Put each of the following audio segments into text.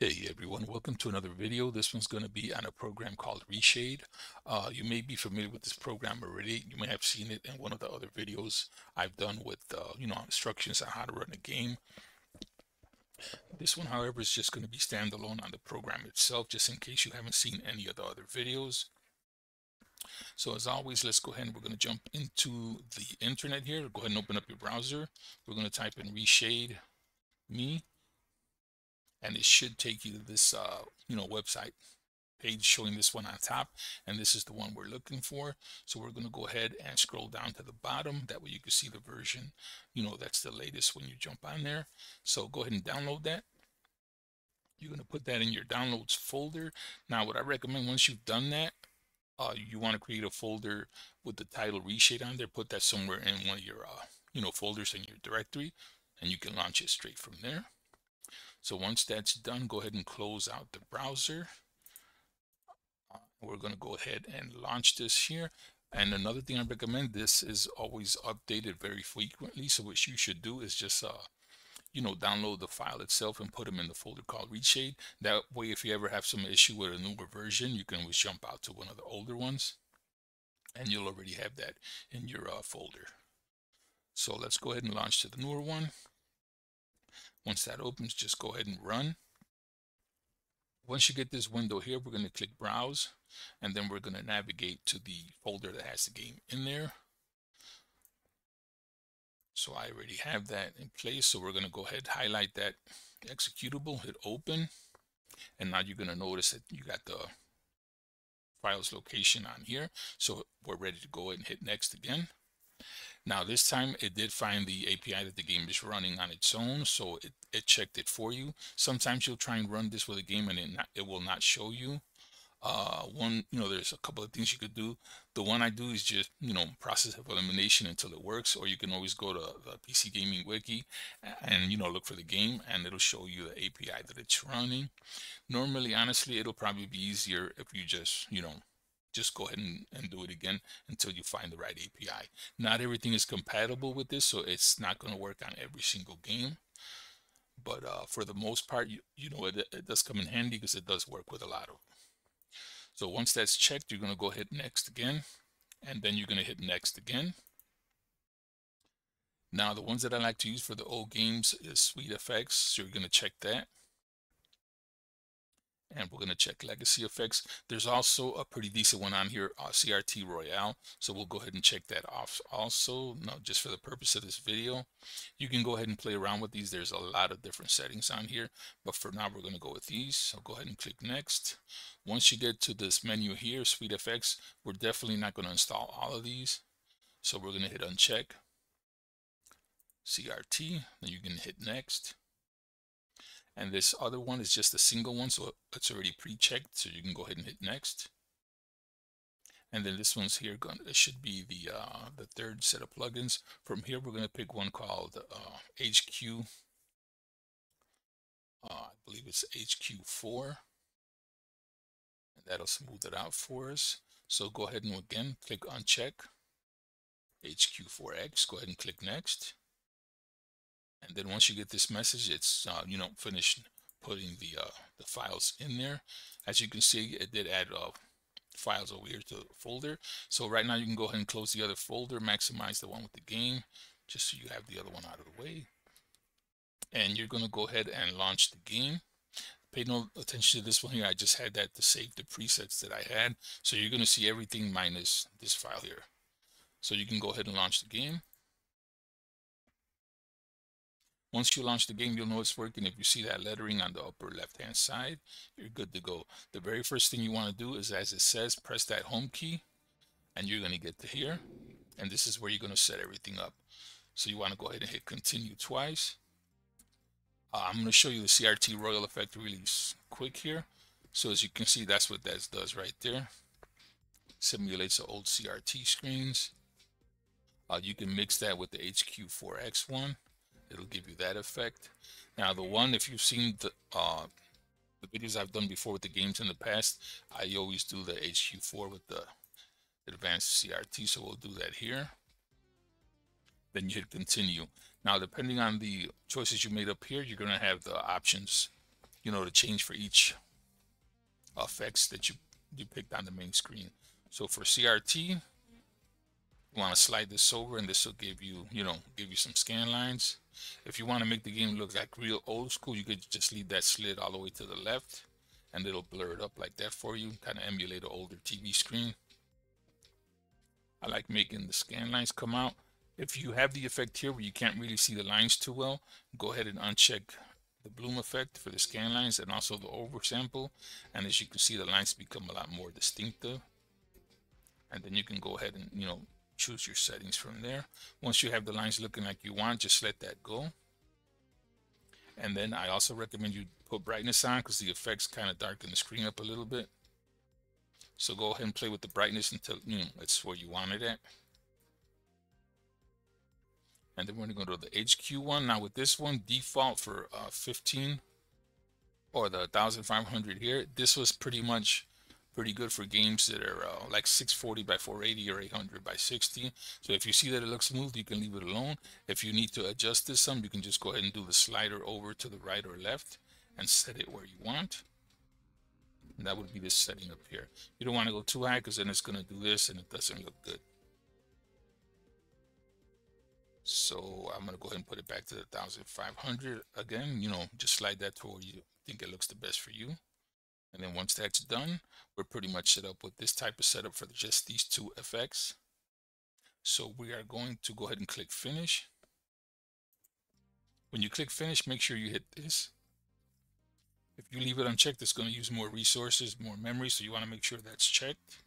Hey everyone, welcome to another video. This one's going to be on a program called ReShade. You may be familiar with this program already. You may have seen it in one of the other videos I've done with, instructions on how to run a game. This one, however, is just going to be standalone on the program itself, just in case you haven't seen any of the other videos. So as always, let's go ahead and we're going to jump into the internet here. Go ahead and open up your browser. We're going to type in ReShade me, and it should take you to this, website page showing this one on top, and this is the one we're looking for. So we're going to go ahead and scroll down to the bottom. That way you can see the version, that's the latest when you jump on there. So go ahead and download that. You're going to put that in your downloads folder. Now what I recommend, once you've done that, you want to create a folder with the title ReShade on there. Put that somewhere in one of your folders in your directory, and you can launch it straight from there. So once that's done, go ahead and close out the browser. We're going to go ahead and launch this here. And another thing I recommend, this is always updated very frequently. So what you should do is just download the file itself and put them in the folder called ReShade. That way, if you ever have some issue with a newer version, you can always jump out to one of the older ones, and you'll already have that in your folder. So let's go ahead and launch to the newer one. Once that opens, just go ahead and run. Once you get this window here, we're going to click browse, and then we're going to navigate to the folder that has the game in there. So I already have that in place. So we're going to go ahead, highlight that executable, hit open. And now you're going to notice that you got the file's location on here. So we're ready to go ahead and hit next again. Now this time it did find the API that the game is running on its own, so it checked it for you. Sometimes you'll try and run this with a game and it will not show you. There's a couple of things you could do. The one I do is just, process of elimination until it works, or you can always go to the PC Gaming Wiki and, look for the game, and it'll show you the API that it's running. Normally, honestly, it'll probably be easier if you just go ahead and do it again until you find the right API. Not everything is compatible with this, so it's not going to work on every single game. But for the most part, it does come in handy because it does work with a lot of them. So once that's checked, you're going to go hit next again, and then you're going to hit next again. Now, the ones that I like to use for the old games is Sweet Effects, so you're going to check that. And we're going to check legacy effects. There's also a pretty decent one on here, CRT Royale. So we'll go ahead and check that off also. Now, just for the purpose of this video, you can go ahead and play around with these. There's a lot of different settings on here, but for now we're going to go with these. So go ahead and click next. Once you get to this menu here, Sweet Effects, we're definitely not going to install all of these. So we're going to hit uncheck CRT. Then you can hit next. And this other one is just a single one, so it's already pre-checked, so you can go ahead and hit next. And then this one's here, it should be the third set of plugins. From here, we're going to pick one called HQ. I believe it's HQ4. And that'll smooth it out for us. So go ahead and again, click uncheck HQ4X. Go ahead and click next. And then once you get this message, it's finished putting the files in there. As you can see, it did add files over here to the folder. So right now you can go ahead and close the other folder, maximize the one with the game, just so you have the other one out of the way. And you're going to go ahead and launch the game. Pay no attention to this one here. I just had that to save the presets that I had. So you're going to see everything minus this file here. So you can go ahead and launch the game. Once you launch the game, you'll know it's working. If you see that lettering on the upper left-hand side, you're good to go. The very first thing you want to do is, as it says, press that home key, and you're going to get to here. And this is where you're going to set everything up. So you want to go ahead and hit continue twice. I'm going to show you the CRT Royal effect really quick here. So as you can see, that's what that does right there. Simulates the old CRT screens. You can mix that with the HQ4X one. It'll give you that effect. Now the one, if you've seen the videos I've done before with the games in the past, I always do the HQ4 with the advanced CRT, so we'll do that here. Then you hit continue. Now depending on the choices you made up here, you're going to have the options you know, to change for each effects that you picked on the main screen. So for CRT, you want to slide this over, and this will give you, you know, give you some scan lines. If you want to make the game look like real old school, you could just leave that slid all the way to the left, and it'll blur it up like that for you, kind of emulate an older TV screen. I like making the scan lines come out. If you have the effect here where you can't really see the lines too well, go ahead and uncheck the bloom effect for the scan lines and also the oversample. And as you can see, the lines become a lot more distinctive. And then you can go ahead and, you know, choose your settings from there. Once you have the lines looking like you want, just let that go. And then I also recommend you put brightness on, because the effects kind of darken the screen up a little bit. So go ahead and play with the brightness until, you know, it's where you want it at. And then we're going to go to the HQ one. Now with this one, default for 15 or the 1500 here, this was pretty good for games that are like 640 by 480 or 800 by 60. So if you see that it looks smooth, you can leave it alone. If you need to adjust this some, you can just go ahead and do the slider over to the right or left and set it where you want. And that would be this setting up here. You don't want to go too high, because then it's going to do this and it doesn't look good. So I'm going to go ahead and put it back to the 1500 again. You know, just slide that to where you think it looks the best for you. And then once that's done, we're pretty much set up with this type of setup for just these two effects. So we are going to go ahead and click finish. When you click finish, make sure you hit this. If you leave it unchecked, it's going to use more resources, more memory, so you want to make sure that's checked.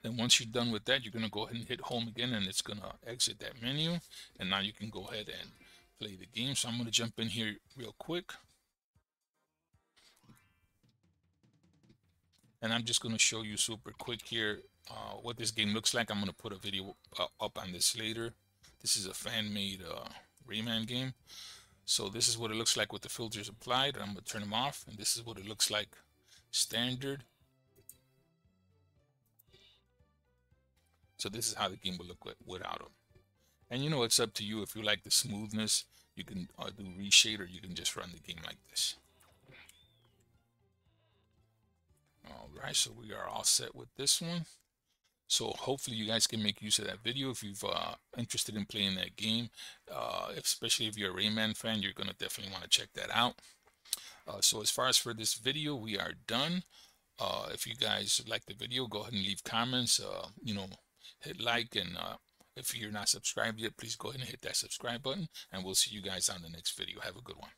Then once you're done with that, you're going to go ahead and hit home again, and it's going to exit that menu. And now you can go ahead and play the game. So I'm going to jump in here real quick. And I'm just going to show you super quick here what this game looks like. I'm going to put a video up on this later. This is a fan-made Rayman game. So this is what it looks like with the filters applied. I'm going to turn them off, and this is what it looks like standard. So this is how the game will look without them. And you know, it's up to you. If you like the smoothness, you can do ReShade, or you can just run the game like this. All right, so we are all set with this one. So hopefully you guys can make use of that video if you've interested in playing that game. Especially if you're a Rayman fan, you're going to definitely want to check that out. So as far as for this video, we are done. If you guys like the video, go ahead and leave comments. You know, hit like, and if you're not subscribed yet, please go ahead and hit that subscribe button, and we'll see you guys on the next video. Have a good one.